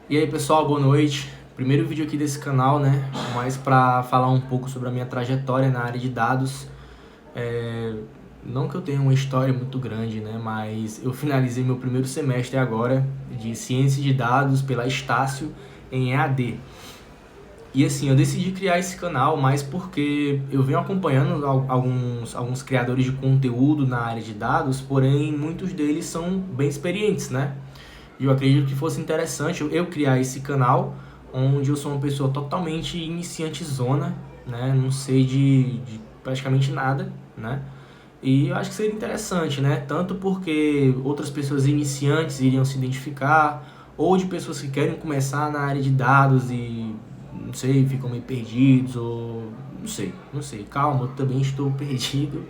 E aí pessoal, boa noite. Primeiro vídeo aqui desse canal, né? Mais para falar um pouco sobre a minha trajetória na área de dados. Não que eu tenha uma história muito grande, né? Mas eu finalizei meu primeiro semestre agora de Ciência de Dados pela Estácio em EAD. E assim, eu decidi criar esse canal mais porque eu venho acompanhando alguns criadores de conteúdo na área de dados, porém muitos deles são bem experientes, né? E eu acredito que fosse interessante eu criar esse canal onde eu sou uma pessoa totalmente iniciantezona, né? Não sei de praticamente nada, né? E eu acho que seria interessante, né? Tanto porque outras pessoas iniciantes iriam se identificar, ou de pessoas que querem começar na área de dados e, não sei, ficam meio perdidos, ou não sei. Calma, eu também estou perdido,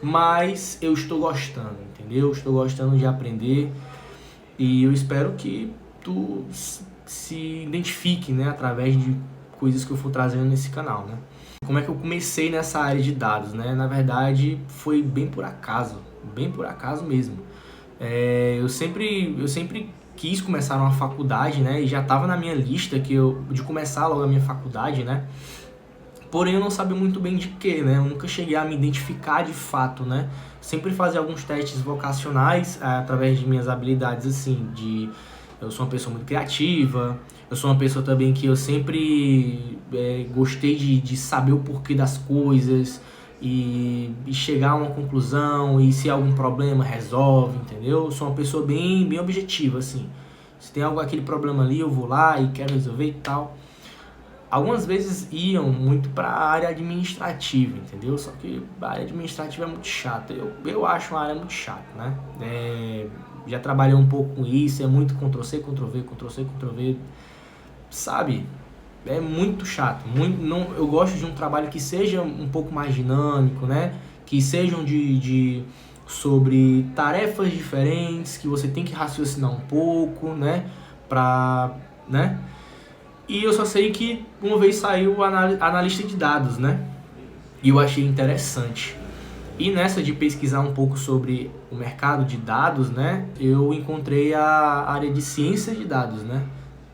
mas eu estou gostando, entendeu? Estou gostando de aprender. E eu espero que tu se identifique, né, através de coisas que eu for trazendo nesse canal, né? Como é que eu comecei nessa área de dados, né? Na verdade, foi bem por acaso mesmo. Eu sempre quis começar uma faculdade, né? E já estava na minha lista de começar logo a minha faculdade, né? Porém, eu não sabia muito bem de quê, né? Eu nunca cheguei a me identificar de fato, né? Sempre fazia alguns testes vocacionais através de minhas habilidades, assim, eu sou uma pessoa muito criativa, eu sou uma pessoa também que eu sempre gostei de saber o porquê das coisas e chegar a uma conclusão, e se há algum problema, resolve, entendeu? Eu sou uma pessoa bem objetiva, assim. Se tem aquele problema ali, eu vou lá e quero resolver e tal. Algumas vezes iam muito para a área administrativa, entendeu? Só que a área administrativa é muito chata. Eu acho uma área muito chata, né? Já trabalhei um pouco com isso, é muito Ctrl+C, Ctrl+V, Ctrl+C, Ctrl+V, sabe? É muito chato. Não, eu gosto de um trabalho que seja um pouco mais dinâmico, né? Que sejam sobre tarefas diferentes, que você tem que raciocinar um pouco, né? Né? E eu só sei que uma vez saiu o analista de dados, né? E eu achei interessante. E nessa de pesquisar um pouco sobre o mercado de dados, né? Eu encontrei a área de ciência de dados, né?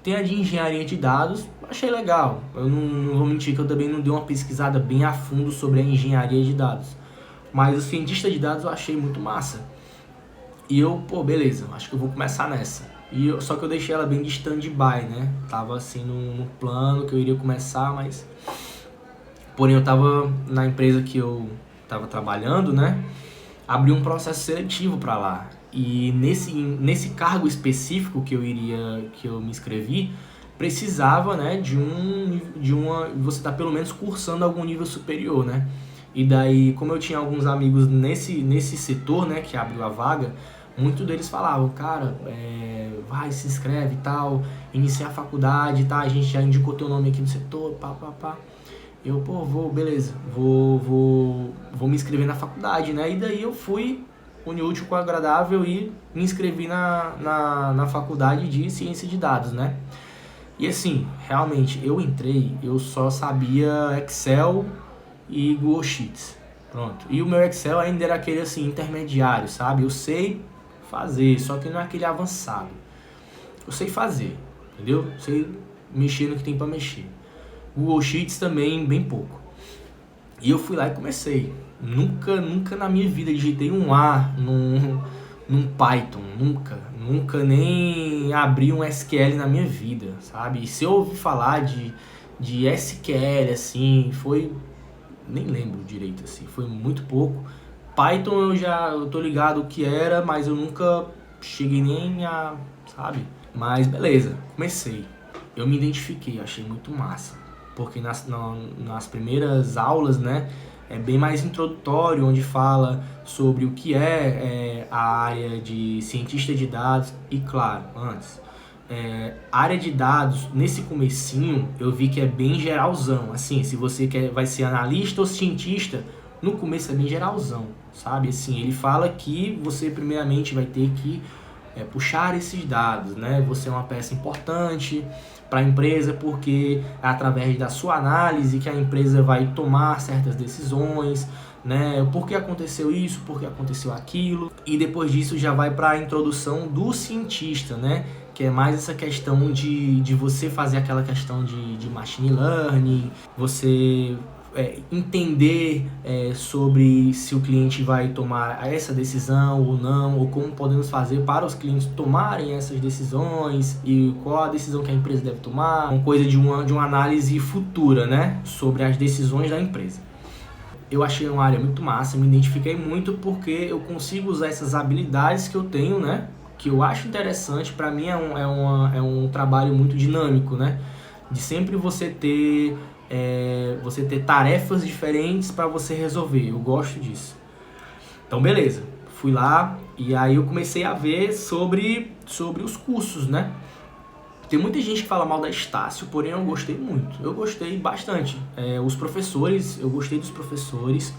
Tem a de engenharia de dados, achei legal. Eu não vou mentir que eu também não dei uma pesquisada bem a fundo sobre a engenharia de dados. Mas o cientista de dados eu achei muito massa. E eu, pô, beleza, acho que eu vou começar nessa. Só que eu deixei ela bem de stand-by, né? Tava assim no plano que eu iria começar, mas... Porém, eu tava na empresa que eu tava trabalhando, né? Abri um processo seletivo para lá. E nesse cargo específico que eu me inscrevi, precisava, né, você tá pelo menos cursando algum nível superior, né? E daí, como eu tinha alguns amigos nesse setor, né, que abriu a vaga, muitos deles falavam, cara, vai, se inscreve e tal, inicia a faculdade, tá? A gente já indicou teu nome aqui no setor, pá, pá, pá. Eu, pô, beleza, vou me inscrever na faculdade, né? E daí eu fui, unir o útil com o agradável e me inscrevi na faculdade de ciência de dados, né? E assim, realmente, eu só sabia Excel e Google Sheets, pronto. E o meu Excel ainda era aquele assim, intermediário, sabe? Eu sei fazer, só que não é aquele avançado. Eu sei fazer, entendeu? Sei mexer no que tem pra mexer. Google Sheets também, bem pouco. E eu fui lá e comecei. Nunca na minha vida digitei um A num Python, nunca nem abri um SQL na minha vida, sabe? E se eu ouvi falar de SQL, assim, nem lembro direito, assim, foi muito pouco. Python eu tô ligado o que era, mas eu nunca cheguei nem sabe? Mas beleza, comecei. Eu me identifiquei, achei muito massa. Porque nas primeiras aulas, né, é bem mais introdutório, onde fala sobre o que é a área de cientista de dados. E claro, antes, a área de dados, nesse comecinho, eu vi que é bem geralzão. Assim, se você vai ser analista ou cientista, no começo é bem geralzão, sabe? Assim, ele fala que você primeiramente vai ter que puxar esses dados, né? Você é uma peça importante para a empresa porque é através da sua análise que a empresa vai tomar certas decisões, né? Por que aconteceu isso, por que aconteceu aquilo, e depois disso já vai para a introdução do cientista, né? que é mais essa questão de você fazer aquela questão de machine learning, você entender sobre se o cliente vai tomar essa decisão ou não, ou como podemos fazer para os clientes tomarem essas decisões e qual a decisão que a empresa deve tomar, uma coisa de uma análise futura, né, sobre as decisões da empresa. Eu achei uma área muito massa, me identifiquei muito porque eu consigo usar essas habilidades que eu tenho, né, que eu acho interessante. Para mim é um trabalho muito dinâmico, né, de sempre você ter tarefas diferentes para você resolver. Eu gosto disso. Então beleza, fui lá e aí eu comecei a ver sobre os cursos, né? Tem muita gente que fala mal da Estácio, porém eu gostei muito. Eu gostei bastante. Os professores, eu gostei dos professores,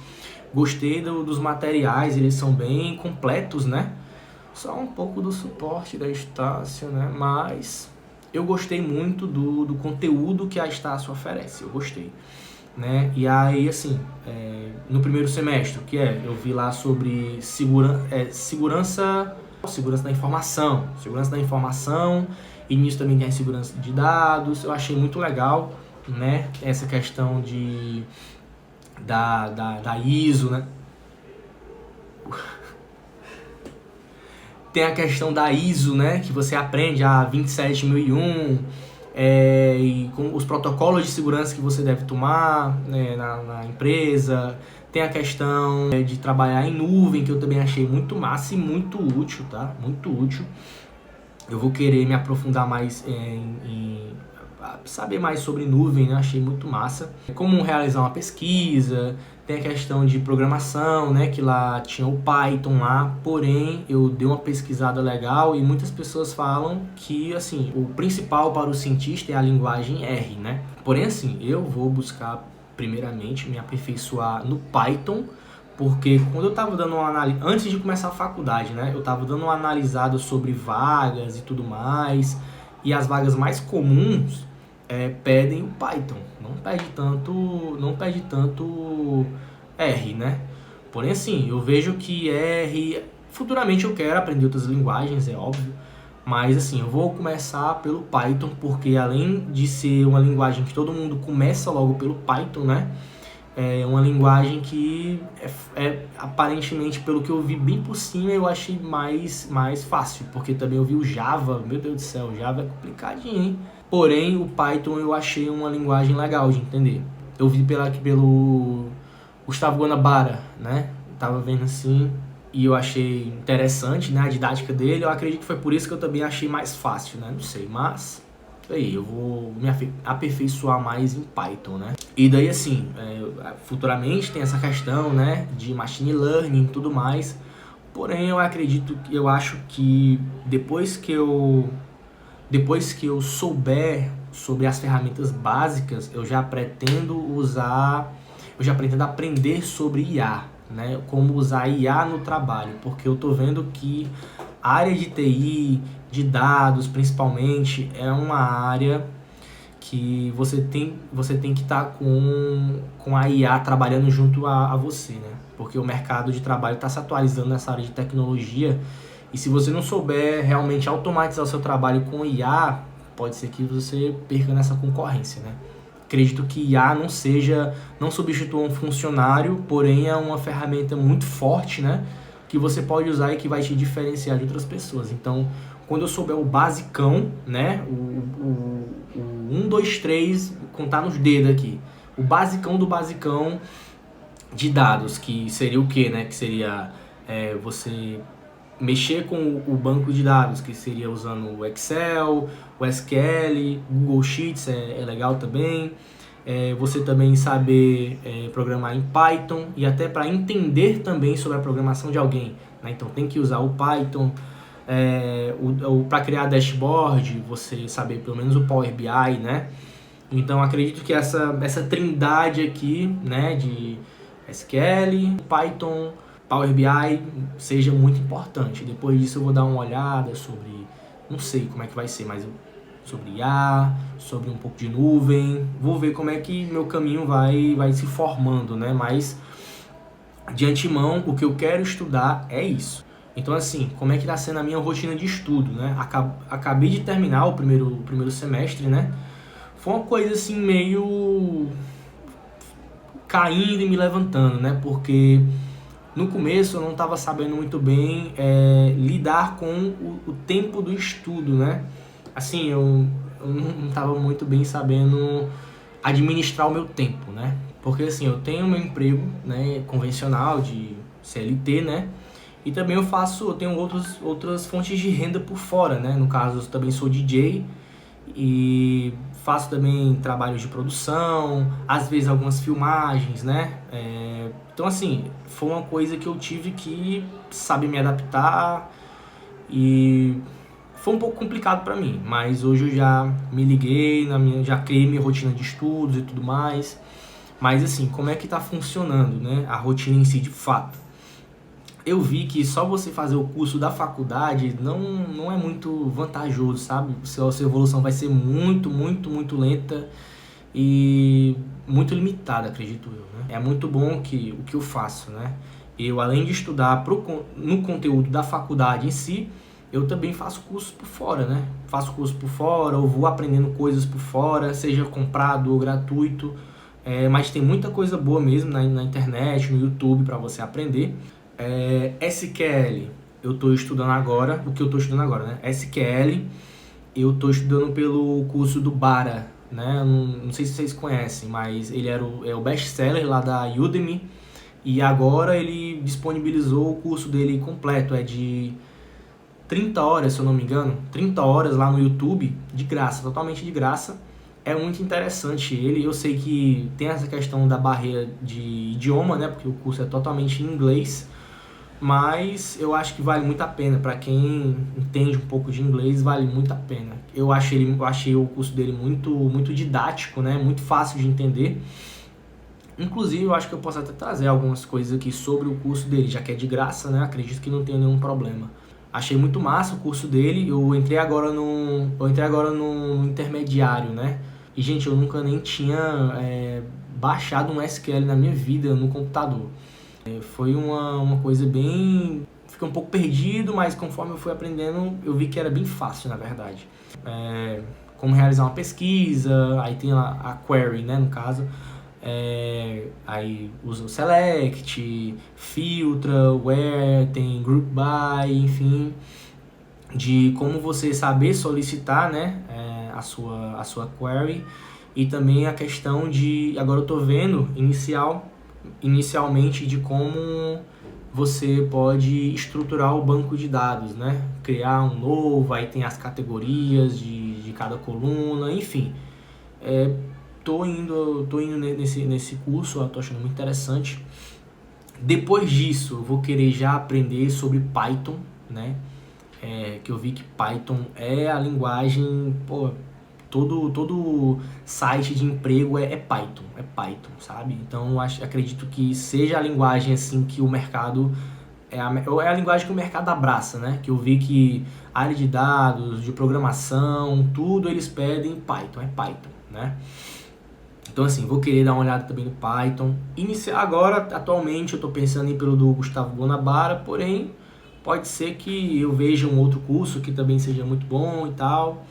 gostei dos materiais, eles são bem completos, né? Só um pouco do suporte da Estácio, né? Mas eu gostei muito do conteúdo que a Estácio oferece, eu gostei, né? E aí, assim, no primeiro semestre, eu vi lá sobre segurança da informação, e nisso também tem a segurança de dados. Eu achei muito legal, né? Essa questão da ISO, né? Tem a questão da ISO, né, que você aprende a 27001, e com os protocolos de segurança que você deve tomar, né, na empresa. Tem a questão de trabalhar em nuvem, que eu também achei muito massa e muito útil, tá? Muito útil. Eu vou querer me aprofundar mais em saber mais sobre nuvem, né? Achei muito massa. Como realizar uma pesquisa. Tem a questão de programação, né? Que lá tinha o Python lá, porém eu dei uma pesquisada legal e muitas pessoas falam que, assim, o principal para o cientista é a linguagem R, né? Porém, assim, eu vou buscar primeiramente me aperfeiçoar no Python, porque quando eu estava dando uma análise, antes de começar a faculdade, né? Eu estava dando uma analisada sobre vagas e tudo mais, e as vagas mais comuns pedem o Python, não pede tanto R, né? Porém, assim, eu vejo que R, futuramente eu quero aprender outras linguagens, é óbvio, mas assim, eu vou começar pelo Python, porque além de ser uma linguagem que todo mundo começa logo pelo Python, né? É uma linguagem que aparentemente, pelo que eu vi bem por cima, eu achei mais fácil, porque também eu vi o Java, meu Deus do céu, o Java é complicadinho, hein? Porém, o Python eu achei uma linguagem legal de entender. Eu vi pelo Gustavo Guanabara, né? Tava vendo assim e eu achei interessante, né, a didática dele. Eu acredito que foi por isso que eu também achei mais fácil, né? Não sei, mas aí eu vou me aperfeiçoar mais em Python, né? E daí, assim, futuramente tem essa questão, né, de machine learning e tudo mais. Porém, eu acho que depois que eu souber sobre as ferramentas básicas, eu já pretendo aprender sobre IA, né? Como usar IA no trabalho, porque eu tô vendo que a área de TI, de dados principalmente, é uma área que você tem que estar com a IA trabalhando junto a você, né? Porque o mercado de trabalho está se atualizando nessa área de tecnologia, e se você não souber realmente automatizar o seu trabalho com IA, pode ser que você perca nessa concorrência, né? Acredito que IA não substitua um funcionário, porém é uma ferramenta muito forte, né? Que você pode usar e que vai te diferenciar de outras pessoas. Então, quando eu souber o basicão, né? O 1, 2, 3, contar nos dedos aqui. O basicão do basicão de dados, que seria o quê, né? Que seria você mexer com o banco de dados, que seria usando o Excel, o SQL, Google Sheets é legal também. Você também saber programar em Python, e até para entender também sobre a programação de alguém, né? Então tem que usar o Python. Para criar dashboard, você saber pelo menos o Power BI, né? Então acredito que essa trindade aqui, né, de SQL, Python, Power BI seja muito importante. Depois disso eu vou dar uma olhada sobre, não sei como é que vai ser, mas sobre IA, sobre um pouco de nuvem. Vou ver como é que meu caminho vai se formando, né? Mas de antemão o que eu quero estudar é isso. Então, assim, como é que tá sendo a minha rotina de estudo, né? Acabei de terminar o primeiro semestre, né? Foi uma coisa assim meio caindo e me levantando, né? Porque no começo eu não estava sabendo muito bem lidar com o tempo do estudo, né? Assim, eu não estava muito bem sabendo administrar o meu tempo, né? Porque assim, eu tenho meu emprego, né, convencional de CLT, né? E também eu tenho outras fontes de renda por fora, né? No caso, eu também sou DJ e faço também trabalhos de produção, às vezes algumas filmagens, né? Então assim, foi uma coisa que eu tive que saber me adaptar e foi um pouco complicado para mim, mas hoje eu já me liguei, já criei minha rotina de estudos e tudo mais. Mas assim, como é que tá funcionando, né? A rotina em si de fato. Eu vi que só você fazer o curso da faculdade não é muito vantajoso, sabe? Sua evolução vai ser muito lenta e muito limitada, acredito eu, né? É muito bom que o que eu faço, né? Eu, além de estudar no conteúdo da faculdade em si, eu também faço curso por fora, né? Faço curso por fora, ou vou aprendendo coisas por fora, seja comprado ou gratuito. Mas tem muita coisa boa mesmo na internet, no YouTube, para você aprender. SQL, eu estou estudando agora, o que eu estou estudando agora, né? SQL, eu estou estudando pelo curso do Bara, né? Não sei se vocês conhecem, mas ele é o best-seller lá da Udemy e agora ele disponibilizou o curso dele completo, é de 30 horas, se eu não me engano, 30 horas lá no YouTube, de graça, totalmente de graça. É muito interessante ele, eu sei que tem essa questão da barreira de idioma, né? Porque o curso é totalmente em inglês, mas eu acho que vale muito a pena. Para quem entende um pouco de inglês, vale muito a pena. Eu achei o curso dele muito didático, né? Muito fácil de entender. Inclusive, eu acho que eu posso até trazer algumas coisas aqui sobre o curso dele, já que é de graça, né? Acredito que não tenha nenhum problema. Achei muito massa o curso dele. Eu entrei agora no intermediário, né? E, gente, eu nunca nem tinha baixado um SQL na minha vida no computador. Foi uma coisa bem... Fiquei um pouco perdido, mas conforme eu fui aprendendo, eu vi que era bem fácil, na verdade. Como realizar uma pesquisa, aí tem a query, né, no caso. Aí usa o select, filtra, where, tem group by, enfim, de como você saber solicitar, né, a sua query. E também a questão de, agora eu tô vendo inicialmente de como você pode estruturar o banco de dados, né? Criar um novo, aí tem as categorias de cada coluna, enfim. Tô indo nesse curso, eu tô achando muito interessante. Depois disso, eu vou querer já aprender sobre Python, né? Que eu vi que Python é a linguagem, todo site de emprego é Python, sabe? Então eu acredito que seja a linguagem assim que o mercado é a linguagem que o mercado abraça, né? Que eu vi que área de dados, de programação, tudo eles pedem Python, Python, né? Então assim, vou querer dar uma olhada também no Python. Agora, atualmente, eu estou pensando em ir pelo do Gustavo Guanabara, porém, pode ser que eu veja um outro curso que também seja muito bom e tal.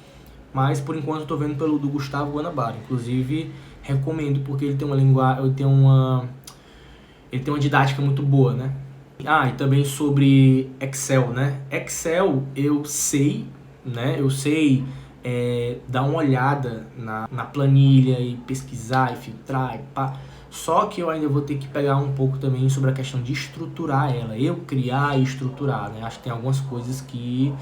Mas por enquanto eu estou vendo pelo do Gustavo Guanabara. Inclusive, recomendo porque ele tem ele tem uma didática muito boa, né? E também sobre Excel, né? Excel eu sei, né? Eu sei dar uma olhada na planilha e pesquisar e filtrar e pá. Só que eu ainda vou ter que pegar um pouco também sobre a questão de estruturar ela. Eu criar e estruturar, né? Acho que tem algumas coisas que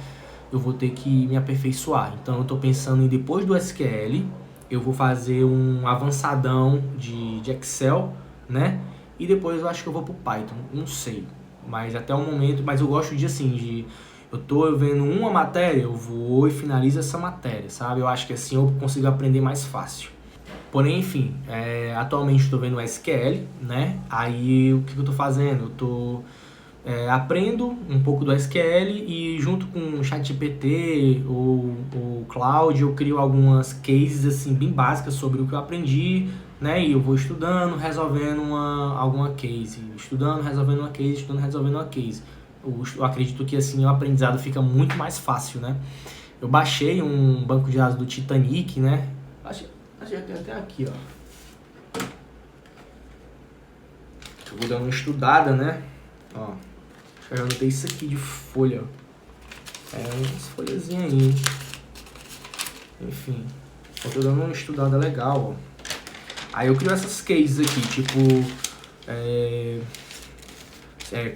eu vou ter que me aperfeiçoar. Então eu estou pensando em, depois do SQL, eu vou fazer um avançadão de Excel, né? E depois eu acho que eu vou pro Python, não sei. Mas até o momento, mas eu gosto eu tô vendo uma matéria, eu vou e finalizo essa matéria, sabe? Eu acho que assim eu consigo aprender mais fácil. Porém, enfim, atualmente estou vendo SQL, né? Aí o que eu tô fazendo? Eu tô aprendo um pouco do SQL e junto com o ChatGPT ou o Cloud eu crio algumas cases assim bem básicas sobre o que eu aprendi, né? E eu vou estudando, resolvendo alguma case, estudando, resolvendo uma case. Eu acredito que assim o aprendizado fica muito mais fácil, né? Eu baixei um banco de dados do Titanic, né? Achei até aqui, ó. Eu vou dando uma estudada, né? Ó, acho que eu já anotei isso aqui de folha, ó. Umas folhazinhas aí. Enfim, eu tô dando uma estudada legal, ó. Aí eu crio essas cases aqui, tipo...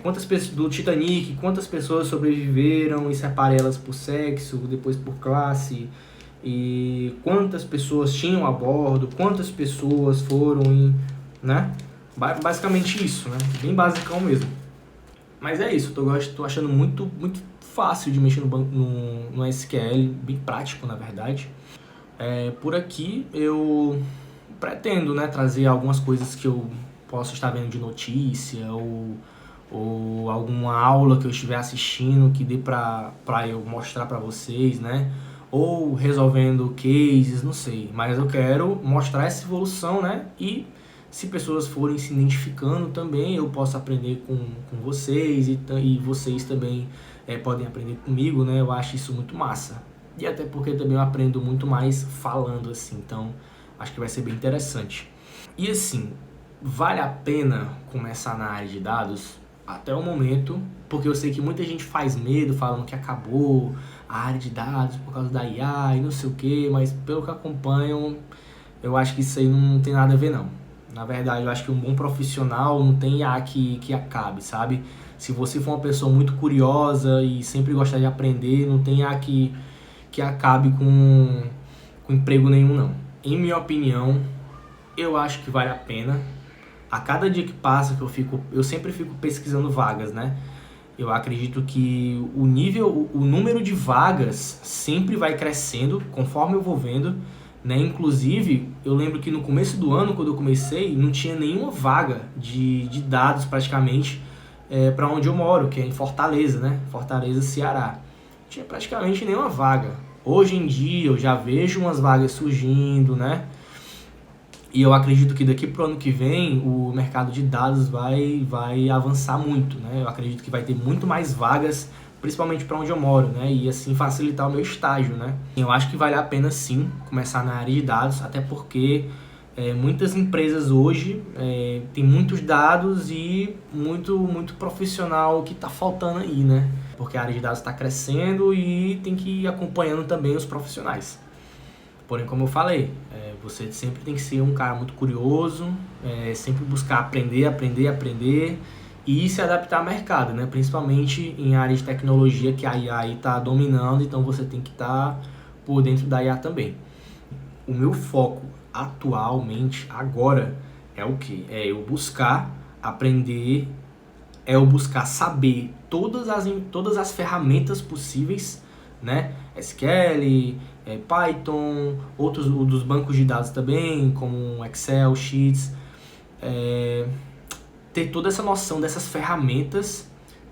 quantas pessoas do Titanic, quantas pessoas sobreviveram e separa elas por sexo, depois por classe, e quantas pessoas tinham a bordo, quantas pessoas foram em, né? Basicamente isso, né? Bem basicão mesmo. Mas é isso, tô achando muito fácil de mexer no SQL, bem prático na verdade. Por aqui eu pretendo, né, trazer algumas coisas que eu posso estar vendo de notícia ou alguma aula que eu estiver assistindo que dê pra eu mostrar pra vocês, né? Ou resolvendo cases, não sei. Mas eu quero mostrar essa evolução, né? E se pessoas forem se identificando também, eu posso aprender com vocês e vocês também podem aprender comigo, né? Eu acho isso muito massa. E até porque também eu aprendo muito mais falando assim, então acho que vai ser bem interessante. E assim, vale a pena começar na área de dados? Até o momento, porque eu sei que muita gente faz medo falando que acabou a área de dados por causa da IA e não sei o que, mas pelo que acompanham, eu acho que isso aí não tem nada a ver não. Na verdade, eu acho que um bom profissional não tem IA que acabe, sabe? Se você for uma pessoa muito curiosa e sempre gostar de aprender, não tem IA que acabe com emprego nenhum não. Em minha opinião, eu acho que vale a pena. A cada dia que passa eu sempre fico pesquisando vagas, né? Eu acredito que o número de vagas sempre vai crescendo conforme eu vou vendo, né? Inclusive, eu lembro que no começo do ano, quando eu comecei, não tinha nenhuma vaga de dados praticamente para onde eu moro, que é em Fortaleza, né? Fortaleza, Ceará. Não tinha praticamente nenhuma vaga. Hoje em dia eu já vejo umas vagas surgindo, né? E eu acredito que daqui pro ano que vem o mercado de dados vai avançar muito, né? Eu acredito que vai ter muito mais vagas, principalmente para onde eu moro, né? E assim facilitar o meu estágio, né? Eu acho que vale a pena sim começar na área de dados, até porque muitas empresas hoje têm muitos dados e muito profissional que tá faltando aí, né? Porque a área de dados está crescendo e tem que ir acompanhando também os profissionais. Porém, como eu falei, você sempre tem que ser um cara muito curioso, sempre buscar aprender e se adaptar ao mercado, né? Principalmente em áreas de tecnologia que a IA está dominando, então você tem que estar por dentro da IA também. O meu foco atualmente, agora, é o que? É eu buscar aprender, é eu buscar saber todas as ferramentas possíveis, né? SQL, Python, outros dos bancos de dados também, como Excel, Sheets, ter toda essa noção dessas ferramentas,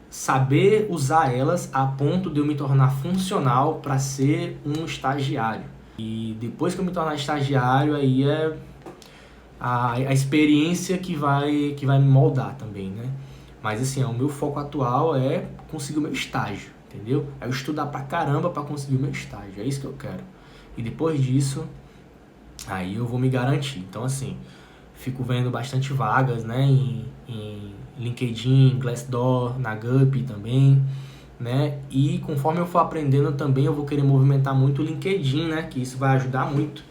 saber usar elas a ponto de eu me tornar funcional para ser um estagiário. E depois que eu me tornar estagiário, aí é a experiência que vai me moldar também, né? Mas assim, o meu foco atual é conseguir o meu estágio, entendeu? É eu estudar pra caramba pra conseguir o meu estágio, é isso que eu quero. E depois disso, aí eu vou me garantir. Então assim, fico vendo bastante vagas, né, em LinkedIn, Glassdoor, na Gup também, né? E conforme eu for aprendendo também, eu vou querer movimentar muito o LinkedIn, né? Que isso vai ajudar muito.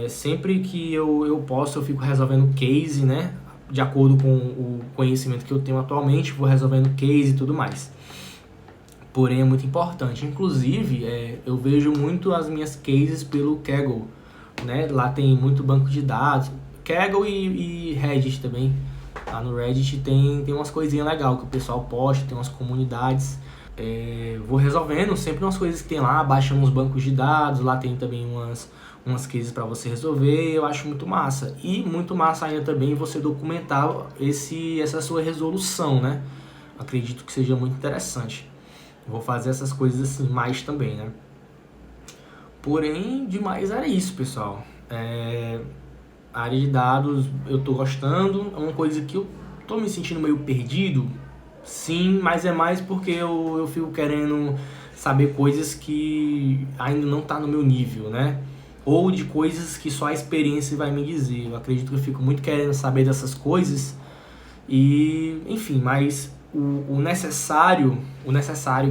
Sempre que eu posso, eu fico resolvendo case, né? De acordo com o conhecimento que eu tenho atualmente, vou resolvendo case e tudo mais. Porém, é muito importante. Inclusive, eu vejo muito as minhas cases pelo Kaggle, né? Lá tem muito banco de dados. Kaggle e Reddit também. Lá no Reddit tem umas coisinhas legais que o pessoal posta, tem umas comunidades. Vou resolvendo sempre umas coisas que tem lá, baixando uns bancos de dados. Lá tem também umas cases para você resolver. Eu acho muito massa. E muito massa ainda também você documentar essa sua resolução, né? Acredito que seja muito interessante. Vou fazer essas coisas assim mais também, né? Porém, demais era isso, pessoal. A área de dados eu tô gostando. É uma coisa que eu tô me sentindo meio perdido. Sim, mas é mais porque eu fico querendo saber coisas que ainda não tá no meu nível, né? Ou de coisas que só a experiência vai me dizer. Eu acredito que eu fico muito querendo saber dessas coisas e, enfim, mas o necessário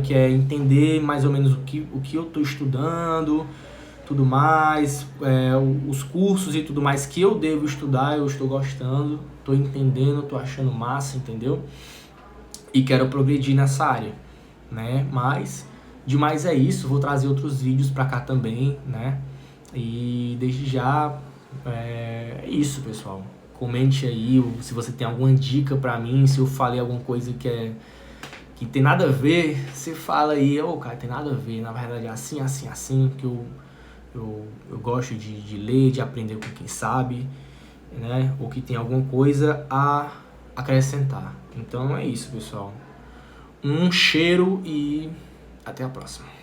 que é entender mais ou menos o que eu tô estudando, tudo mais, os cursos e tudo mais que eu devo estudar, eu estou gostando, tô entendendo, tô achando massa, entendeu? E quero progredir nessa área, né? Mas demais é isso, vou trazer outros vídeos pra cá também, né? E desde já é isso, pessoal. Comente aí se você tem alguma dica pra mim, se eu falei alguma coisa que tem nada a ver, você fala aí, cara, tem nada a ver, na verdade é assim, assim, assim, que eu gosto de ler, de aprender com quem sabe, né? Ou que tem alguma coisa a acrescentar. Então é isso, pessoal. Um cheiro e até a próxima.